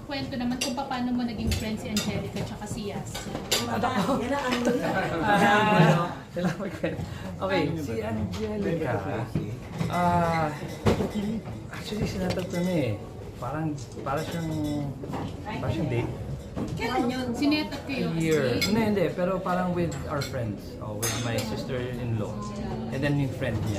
kwento naman kung paano mo naging friend si Angelica tsaka si Yas. Okay, si Angelica, actually sinatag kami eh. Parang siyang date. Kailan yun? Sinet up kayo A year. kasi? Hindi, pero parang with our friends. With my sister-in-law. And then yung friend niya.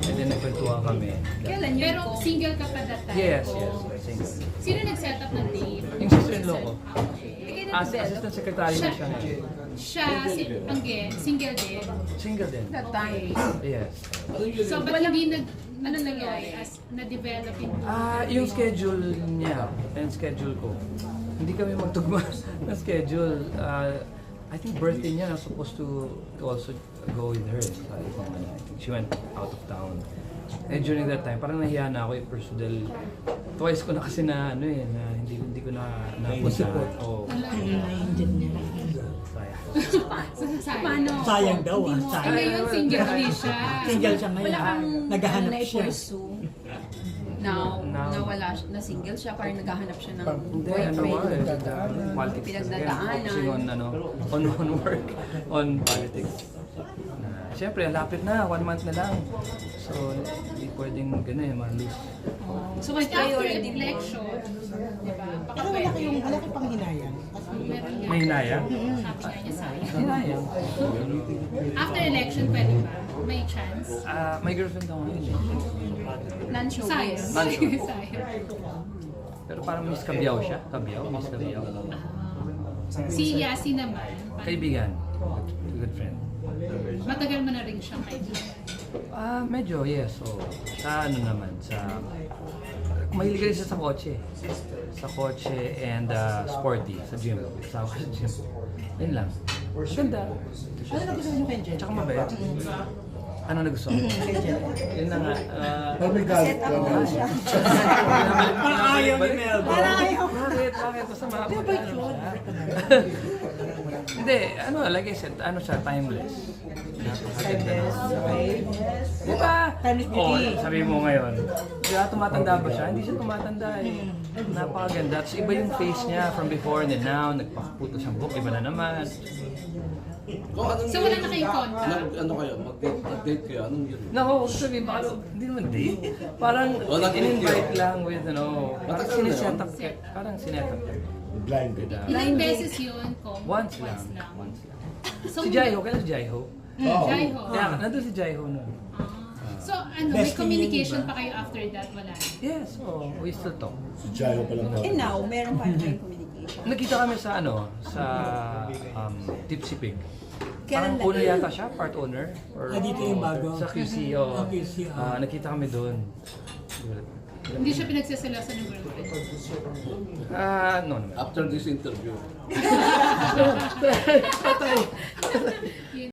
And then nagkwentuhan kami. Kailan yun? Pero single ka pa that time? Yes, o- yes. Single. Sino nag-set up ng date? Yung sister-in-law ko. Okay. Assistant secretary na siya ngayon. Siya, single din? Single din. That time? Yes. So, ba't hindi ano nangyari as na-develop yung Yung schedule niya and schedule ko. Hindi kami magtugma ng schedule. I think birthday niya, I was supposed to also go with her. I think she went out of town. And during that time, parang nahiya na ako i-pursue dahil twice ko na kasi na na hindi ko na napunta. Oh. Paano? Sayang daw Ay, ngayon single ulit siya. Single siya ngayon. Wala kang Naghahanap na siya. i-pursue. Now, nawala siya, na single siya, parang naghahanap siya ng Hindi, boyfriend. politics. Pinagdadaanan. Focusing on work, on politics. Siyempre, lapit na, 1 month na lang. So, hindi pwedeng gano'n, ma-lose. So, after election, di ba? Baka Pero wala kayong panghinayang. May hinayang? Sabi nga niya sayang. Hinayang. After election, pwede ba? May chance? My girlfriend ako ngayon eh. Non-showbiz. Sayang. Sayang. Pero parang Miss Cabiao siya. Miss Cabiao. Si Yasi naman, Kaibigan. Good friend. matagal mo na rin siyang kaibigan. Medyo, yes. So, sa ano naman, mahilig rin siya sa kotse. Sa kotse and sporty, sa gym. Sa gym. Yun lang. Ganda. Ano nagustuhan niyo kay Jen? Tsaka mabait. Ano nagustuhan mo? Yun na nga. Set up mo siya. Parang ayaw ni Melba. Parang ayaw. Bakit? Basta makapagano siya. Hindi, like I said, siya, timeless. Di ba? Timeless beauty. Sabi mo ngayon, tumatanda ba siya? Hindi siya tumatanda eh. Napakaganda. Tapos iba yung face niya from before and then now, nagpaputo siyang book, iba na naman. So, wala na kayong contact? Ano kayo? Mag-date kayo? Anong yun? Naku, sabihin, baka hindi naman date. Parang in-invite lang with, parang sineset up. Parang sinet up. Blind. Ilang beses yun? Once lang. So, Si Jaiho, kailan si Jaiho? Jaiho. Yeah, nandun si Jaiho nun. So, may Bestie communication yun, pa kayo after that? Wala. Yes, we still talk. Si Jayo pa lang. And now, meron pa rin communication. Nakita kami sa Tipsy Pig. Kailan Parang owner yata siya, part owner. Or, Dito yung bago. Sa QC, oh. QC, Nakita kami doon. Hindi siya pinagsasalasan ng girlfriend. No naman. After this interview,